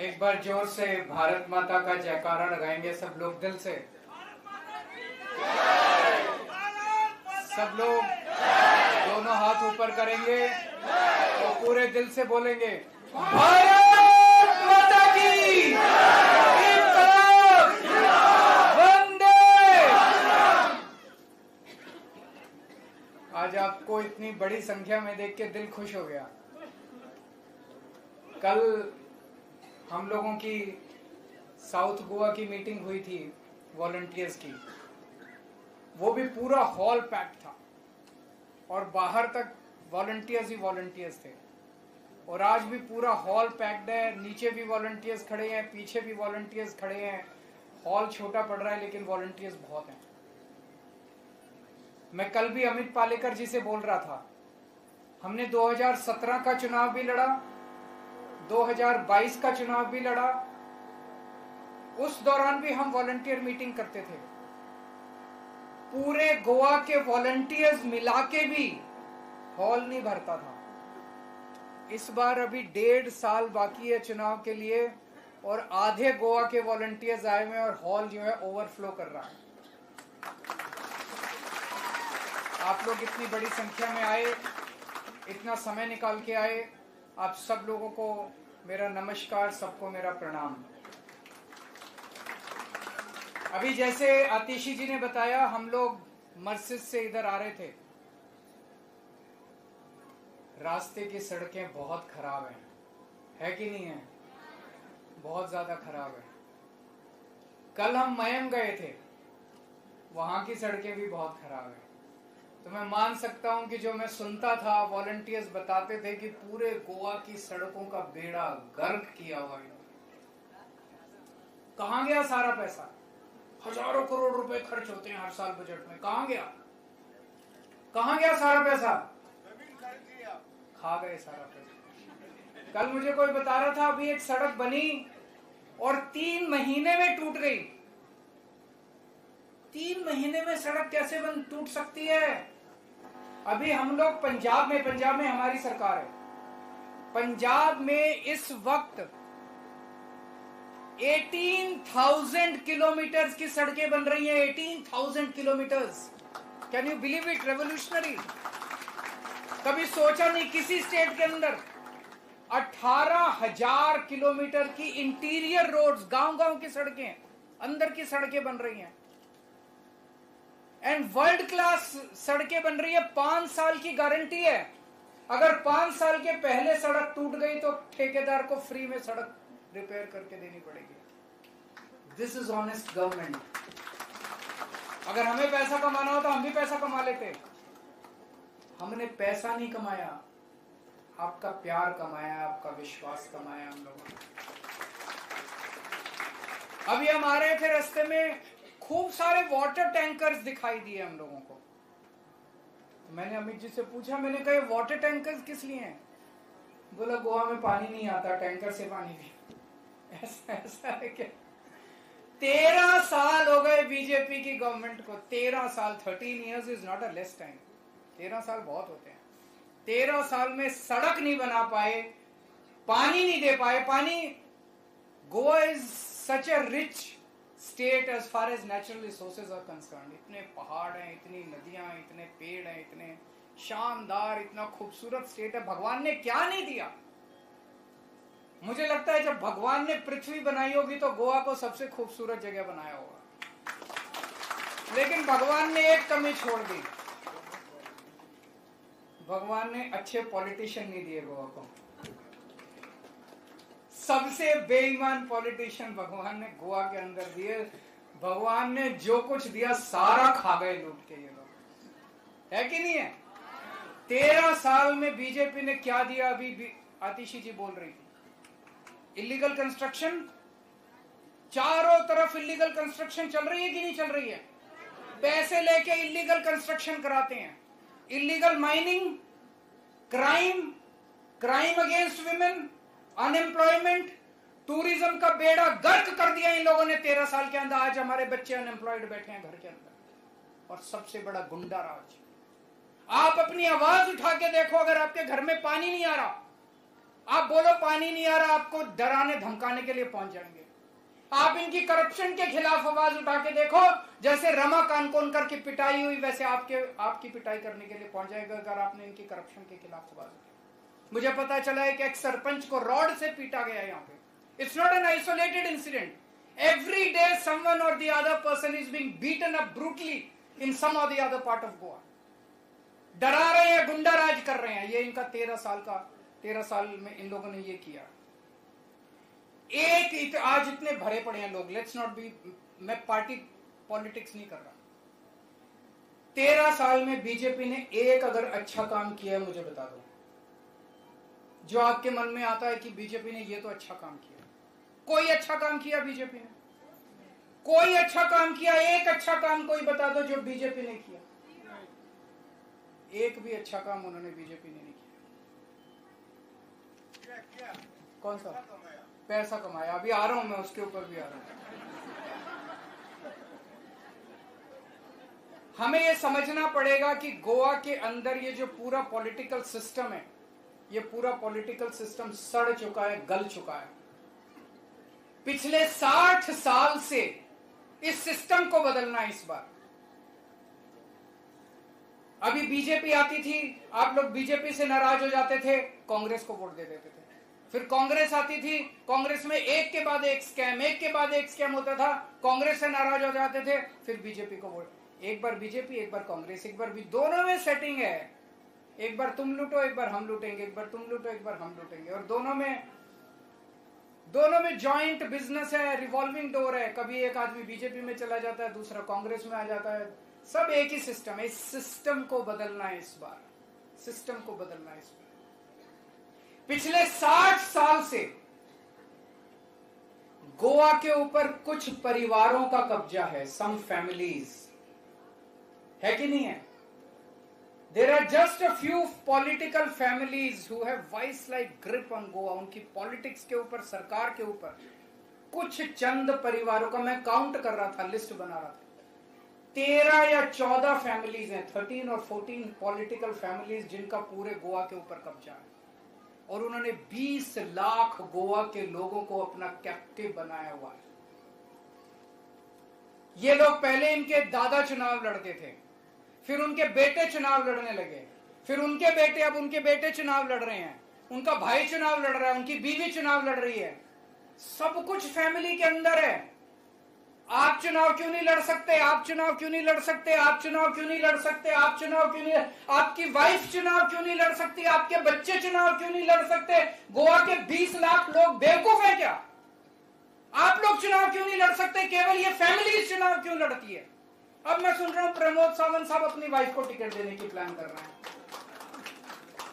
एक बार जोर से भारत माता का जयकारा लगाएंगे सब लोग दिल से। सब लोग दोनों हाथ ऊपर करेंगे और पूरे दिल से बोलेंगे भारत माता की इंकलाब वंदे। आज आपको इतनी बड़ी संख्या में देख के दिल खुश हो गया। कल हम लोगों की साउथ गोवा की मीटिंग हुई थी वॉलंटियर्स की, वो भी पूरा हॉल पैक था और बाहर तक वॉलंटियर्स ही वॉलंटियर्स थे। और आज भी पूरा हॉल पैक्ड है, नीचे भी वॉलंटियर्स खड़े हैं, पीछे भी वॉलंटियर्स खड़े हैं। हॉल छोटा पड़ रहा है लेकिन वॉलंटियर्स बहुत हैं। मैं कल भी अमित पालेकर जी से बोल रहा था, हमने 2017 का चुनाव भी लड़ा, 2022 का चुनाव भी लड़ा, उस दौरान भी हम वॉलंटियर मीटिंग करते थे। पूरे गोवा के वॉलंटियर्स मिला के भी हॉल नहीं भरता था। इस बार अभी 1.5 साल बाकी है चुनाव के लिए और आधे गोवा के वॉलंटियर्स आए हुए और हॉल जो है ओवरफ्लो कर रहा है। आप लोग इतनी बड़ी संख्या में आए, इतना समय निकाल के आए, आप सब लोगों को मेरा नमस्कार, सबको मेरा प्रणाम। अभी जैसे आतिशी जी ने बताया, हम लोग मस्जिद से इधर आ रहे थे। रास्ते की सड़कें बहुत खराब हैं, है कि नहीं है? बहुत ज्यादा खराब है। कल हम मयम गए थे, वहां की सड़कें भी बहुत खराब है। तो मैं मान सकता हूं कि जो मैं सुनता था, वॉलंटियर्स बताते थे कि पूरे गोवा की सड़कों का बेड़ा गर्क किया हुआ है। कहां गया सारा पैसा? हजारों करोड़ रुपए खर्च होते हैं हर साल बजट में, कहां गया? कहां गया सारा पैसा? खा गए सारा पैसा। कल मुझे कोई बता रहा था, अभी एक सड़क बनी और 3 महीने में टूट गई। 3 महीने में सड़क कैसे टूट सकती है? अभी हम लोग पंजाब में हमारी सरकार है, पंजाब में इस वक्त 18,000 किलोमीटर की सड़कें बन रही हैं। 18,000 kilometres, can you believe it? Revolutionary. कभी सोचा नहीं किसी स्टेट के अंदर 18,000 किलोमीटर की इंटीरियर रोड्स, गांव की सड़कें, अंदर की सड़कें बन रही हैं एंड वर्ल्ड क्लास सड़कें बन रही है। 5 साल की गारंटी है। अगर 5 साल के पहले सड़क टूट गई तो ठेकेदार को फ्री में सड़क रिपेयर करके देनी पड़ेगी। This is honest government. अगर हमें पैसा कमाना हो तो हम भी पैसा कमा लेते। हमने पैसा नहीं कमाया, आपका प्यार कमाया, आपका विश्वास कमाया हम लोगों ने। अभी हम आ रहे थे, रास्ते में खूब सारे वाटर टैंकर्स दिखाई दिए हम लोगों को। तो मैंने अमित जी से पूछा, मैंने कहा वाटर टैंकर्स किस लिए हैं? बोला गोवा में पानी नहीं आता, टैंकर से पानी भी। ऐसा है क्या? 13 साल हो गए बीजेपी की गवर्नमेंट को। 13 साल, 13 years is not a less time. 13 साल बहुत होते हैं। 13 साल में सड़क नहीं बना पाए, पानी नहीं दे पाए। पानी, Goa is such a rich state as far as natural resources are concern. इतने पहाड़ हैं, इतनी नदियां, इतने पेड़ हैं, इतने शानदार, इतना खूबसूरत स्टेट है। भगवान ने क्या नहीं दिया? मुझे लगता है जब भगवान ने पृथ्वी बनाई होगी तो गोवा को सबसे खूबसूरत जगह बनाया होगा। लेकिन भगवान ने एक कमी छोड़ दी, भगवान ने अच्छे पॉलिटिशियन नहीं दिए गोवा को। सबसे बेईमान पॉलिटिशियन भगवान ने गोवा के अंदर दिए। भगवान ने जो कुछ दिया सारा खा गए लूट के ये लोग, है कि नहीं है? 13 साल में बीजेपी ने क्या दिया? अभी आतिशी जी बोल रही थी, इलीगल कंस्ट्रक्शन, चारों तरफ इलीगल कंस्ट्रक्शन चल रही है कि नहीं चल रही है? पैसे लेके इलीगल कंस्ट्रक्शन कराते हैं, illegal mining, crime against women, unemployment, tourism का बेड़ा गर्क कर दिया इन लोगों ने 13 साल के अंदर। आज हमारे बच्चे अनएम्प्लॉयड बैठे हैं घर के अंदर। और सबसे बड़ा गुंडा राज। आप अपनी आवाज उठा के देखो, अगर आपके घर में पानी नहीं आ रहा, आप बोलो पानी नहीं आ रहा, आपको डराने धमकाने के लिए पहुंच जाएंगे। आप इनकी करप्शन के खिलाफ आवाज उठा के देखो, जैसे रमा कानकोनकर की पिटाई हुई वैसे आपकी पिटाई करने के लिए पहुंच जाएगा अगर आपने इनकी करप्शन के खिलाफ आवाज उठाई। मुझे पता चला है कि एक सरपंच को रॉड से पीटा गया यहाँ पे। It's not an isolated incident. Every day someone or the other person is being beaten up brutally in some or the other part of Goa. डरा रहे हैं, गुंडा राज कर रहे हैं। ये इनका 13 साल में इन लोगों ने ये किया। आज इतने भरे पड़े हैं लोग, लेट्स नॉट बी, मैं पार्टी पॉलिटिक्स नहीं कर रहा। 13 साल में बीजेपी ने एक अगर अच्छा काम किया है मुझे बता दो, जो आपके मन में आता है कि बीजेपी ने ये तो अच्छा काम किया। कोई अच्छा काम किया बीजेपी ने? कोई अच्छा काम किया? एक अच्छा काम कोई बता दो जो बीजेपी ने किया। एक भी अच्छा काम उन्होंने बीजेपी ने नहीं किया। कौन सा? पैसा कमाया। अभी आ रहा हूं मैं, उसके ऊपर भी आ रहा हूं। हमें यह समझना पड़ेगा कि गोवा के अंदर ये जो पूरा पॉलिटिकल सिस्टम है, ये पूरा पॉलिटिकल सिस्टम सड़ चुका है, गल चुका है। पिछले 60 साल से इस सिस्टम को बदलना है इस बार। अभी बीजेपी आती थी, आप लोग बीजेपी से नाराज हो जाते थे, कांग्रेस को वोट दे देते थे। फिर कांग्रेस आती थी, कांग्रेस में एक के बाद एक स्कैम होता था, कांग्रेस से नाराज हो जाते थे, फिर बीजेपी को वोट। एक बार बीजेपी, एक बार कांग्रेस, एक बार भी, दोनों में सेटिंग है। एक बार तुम लूटो, एक बार हम लूटेंगे, एक बार तुम लूटो, एक बार हम लूटेंगे। और दोनों में जॉइंट बिजनेस है, रिवॉल्विंग डोर है। कभी एक आदमी बीजेपी में चला जाता है, दूसरा कांग्रेस में आ जाता है। सब एक ही सिस्टम है। इस सिस्टम को बदलना है इस बार, सिस्टम को बदलना है इस बार। पिछले 60 साल से गोवा के ऊपर कुछ परिवारों का कब्जा है, सम फैमिलीज, है कि नहीं है? There are just a few political families who have vice like grip on Goa. उनकी पॉलिटिक्स के ऊपर, सरकार के ऊपर कुछ चंद परिवारों का, मैं काउंट कर रहा था, लिस्ट बना रहा था, 13 या 14 फैमिलीज हैं, 13 और 14 पॉलिटिकल फैमिलीज जिनका पूरे गोवा के ऊपर कब्जा है। और उन्होंने 20 लाख गोवा के लोगों को अपना कैप्टिव बनाया हुआ है। ये लोग, पहले इनके दादा चुनाव लड़ते थे, फिर उनके बेटे चुनाव लड़ने लगे, फिर उनके बेटे, अब उनके बेटे चुनाव लड़ रहे हैं, उनका भाई चुनाव लड़ रहा है, उनकी बीवी चुनाव लड़ रही है। सब कुछ फैमिली के अंदर है। आप चुनाव क्यों नहीं लड़ सकते? आप चुनाव क्यों नहीं लड़ सकते? आप चुनाव क्यों नहीं लड़ सकते? आप चुनाव क्यों नहीं? आपकी वाइफ चुनाव क्यों नहीं लड़ सकती? आपके बच्चे चुनाव क्यों नहीं लड़ सकते? गोवा के 20 लाख लोग बेवकूफ है क्या? आप लोग चुनाव क्यों नहीं लड़ सकते? केवल ये फैमिली चुनाव क्यों लड़ती है? अब मैं सुन रहा हूं प्रमोद सावंत साहब अपनी वाइफ को टिकट देने की प्लान कर रहे हैं।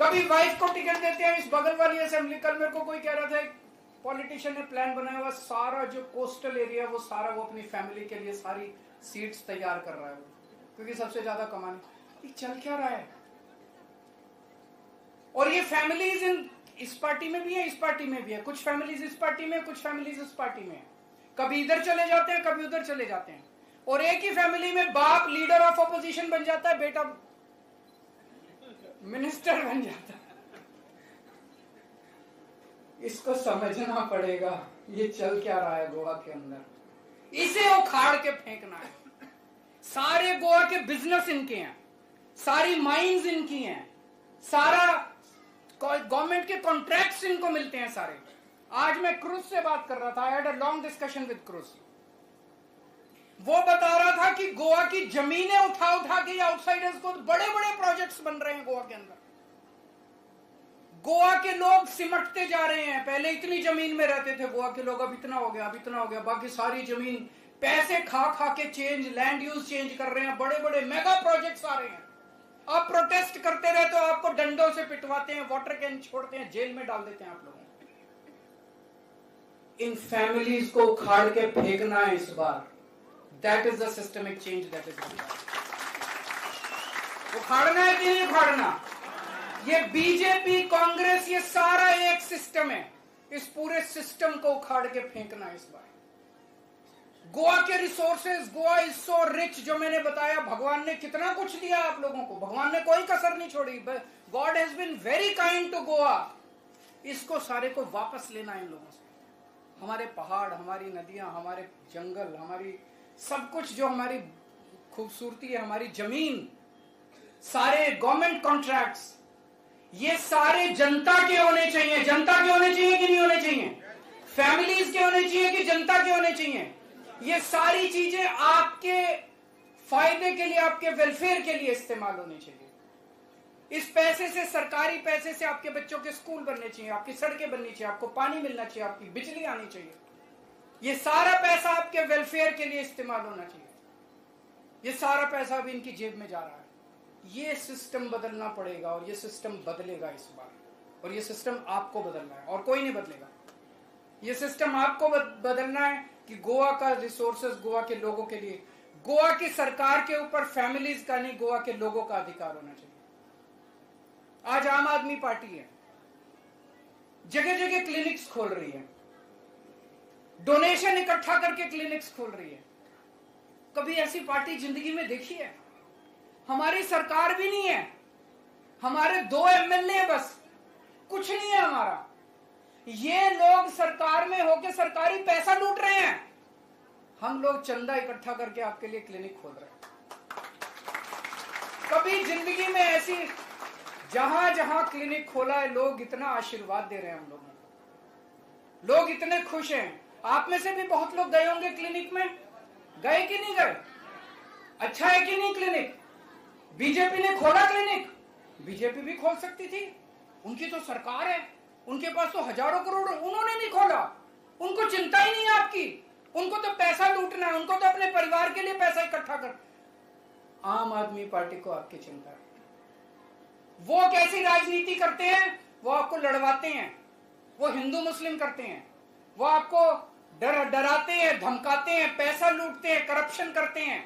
कभी वाइफ को टिकट देते हैं इस बगल वाली असेंबली। कल मेरे को कोई कह रहा था, पॉलिटिशियन ने प्लान बनाया हुआ, सारा जो कोस्टल एरिया वो सारा वो अपनी फैमिली के लिए सारी सीट्स तैयार कर रहा है, क्योंकि सबसे ज्यादा कमाने। ये चल क्या रहा है? और ये फैमिलीज इस पार्टी में भी है, इस पार्टी में भी है। कुछ फैमिलीज इस पार्टी में, कुछ फैमिलीज इस पार्टी में है। कभी इधर चले जाते हैं, कभी उधर चले जाते हैं। और एक ही फैमिली में बाप लीडर ऑफ ऑपोजिशन बन जाता है, बेटा मिनिस्टर बन जाता है। इसको समझना पड़ेगा ये चल क्या रहा है गोवा के अंदर। इसे उखाड़ के फेंकना है। सारे गोवा के बिजनेस इनके हैं, सारी माइंस इनकी हैं, सारा गवर्नमेंट के कॉन्ट्रैक्ट्स इनको मिलते हैं सारे। आज मैं क्रूज से बात कर रहा था, I had a long discussion with cruise. वो बता रहा था कि गोवा की जमीनें उठा उठा के आउटसाइडर्स को बड़े बड़े प्रोजेक्ट्स बन रहे हैं गोवा के अंदर। गोवा के लोग सिमटते जा रहे हैं। पहले इतनी जमीन में रहते थे गोवा के लोग, अब इतना हो गया, अब इतना हो गया। बाकी सारी जमीन पैसे खा खा के लैंड यूज चेंज कर रहे हैं। बड़े बड़े मेगा प्रोजेक्ट्स आ रहे हैं। आप प्रोटेस्ट करते रहे तो आपको डंडों से पिटवाते हैं, वाटर कैन छोड़ते हैं, जेल में डाल देते हैं आप लोगों को। इन फैमिलीज को उखाड़ के फेंकना है इस बार। That is the systemic change that is उखाड़ना है कि नहीं उखाड़ना? ये बीजेपी, कांग्रेस, ये सारा एक सिस्टम है। इस पूरे सिस्टम को उखाड़ के फेंकना है इस बार। गोवा के resources, Goa is so rich. जो मैंने बताया, भगवान ने कितना कुछ दिया आप लोगों को, भगवान ने कोई कसर नहीं छोड़ी। God has been very kind to Goa. इसको सारे को वापस लेना है इन लोगों से। हमारे पहाड़, हमारी नदियां, हमारे जंगल, हमारी सब कुछ जो हमारी खूबसूरती है, हमारी जमीन, सारे गवर्नमेंट कॉन्ट्रैक्ट्स, ये सारे जनता के होने चाहिए। जनता के होने चाहिए कि नहीं होने चाहिए? फैमिलीज के होने चाहिए कि जनता के होने चाहिए? ये सारी चीजें आपके फायदे के लिए, आपके वेलफेयर के लिए इस्तेमाल होनी चाहिए। इस पैसे से, सरकारी पैसे से आपके बच्चों के स्कूल बनने चाहिए, आपकी सड़कें बननी चाहिए, आपको पानी मिलना चाहिए, आपकी बिजली आनी चाहिए। ये सारा पैसा आपके वेलफेयर के लिए इस्तेमाल होना चाहिए। ये सारा पैसा अभी इनकी जेब में जा रहा है। ये सिस्टम बदलना पड़ेगा और ये सिस्टम बदलेगा इस बार, और ये सिस्टम आपको बदलना है और कोई नहीं बदलेगा। ये सिस्टम आपको बदलना है कि गोवा का रिसोर्सेज गोवा के लोगों के लिए, गोवा की सरकार के ऊपर फैमिलीज का नहीं, गोवा के लोगों का अधिकार होना चाहिए। आज आम आदमी पार्टी है, जगह जगह क्लिनिक्स खोल रही है, डोनेशन इकट्ठा करके क्लिनिक्स खोल रही है। कभी ऐसी पार्टी जिंदगी में देखी है? हमारी सरकार भी नहीं है, हमारे 2 एमएलए बस, कुछ नहीं है हमारा। ये लोग सरकार में होकर सरकारी पैसा लूट रहे हैं, हम लोग चंदा इकट्ठा करके आपके लिए क्लिनिक खोल रहे हैं। कभी जिंदगी में ऐसी, जहां जहां क्लिनिक खोला है, लोग इतना आशीर्वाद दे रहे हैं हम लोगों को, लोग इतने खुश हैं। आप में से भी बहुत लोग गए होंगे क्लिनिक में, गए कि नहीं गए? अच्छा है कि नहीं क्लिनिक? बीजेपी ने खोला क्लिनिक, बीजेपी भी खोल सकती थी, उनकी तो सरकार है, उनके पास तो हजारों करोड़, उन्होंने नहीं खोला। उनको चिंता ही नहीं है आपकी, उनको तो पैसा लूटना है, उनको तो अपने परिवार के लिए पैसा इकट्ठा कर। आम आदमी पार्टी को आपकी चिंता है। वो कैसी राजनीति करते हैं? वो आपको लड़वाते हैं, वो हिंदू मुस्लिम करते हैं, वो आपको डराते हैं, धमकाते हैं, पैसा लूटते हैं, करप्शन करते हैं।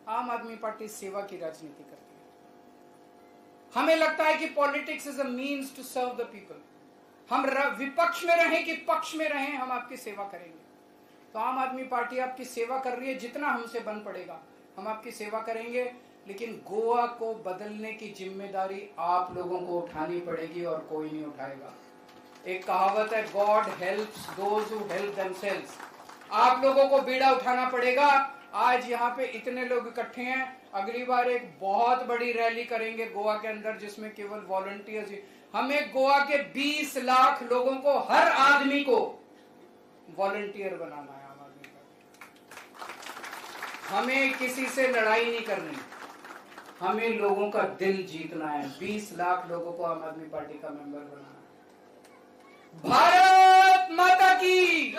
आम आदमी पार्टी सेवा की राजनीति करती है। हमें लगता है कि politics is a means to serve the people. हम विपक्ष में रहें कि पक्ष में रहें, हम आपकी सेवा करेंगे। तो आम आदमी पार्टी आपकी सेवा कर रही है, जितना हमसे बन पड़ेगा हम आपकी सेवा करेंगे। लेकिन गोवा को बदलने की जिम्मेदारी आप लोगों को उठानी पड़ेगी और कोई नहीं उठाएगा। एक कहावत है, God helps those who help themselves. आप लोगों को बीड़ा उठाना पड़ेगा। आज यहाँ पे इतने लोग इकट्ठे हैं, अगली बार एक बहुत बड़ी रैली करेंगे गोवा के अंदर, जिसमें केवल वॉलंटियर्स। हमें गोवा के 20 लाख लोगों को, हर आदमी को वॉलंटियर बनाना है। आम आदमी पार्टी, हमें किसी से लड़ाई नहीं करनी, हमें लोगों का दिल जीतना है। 20 लाख लोगों को आम आदमी पार्टी का मेंबर बनाना है। भारत माता की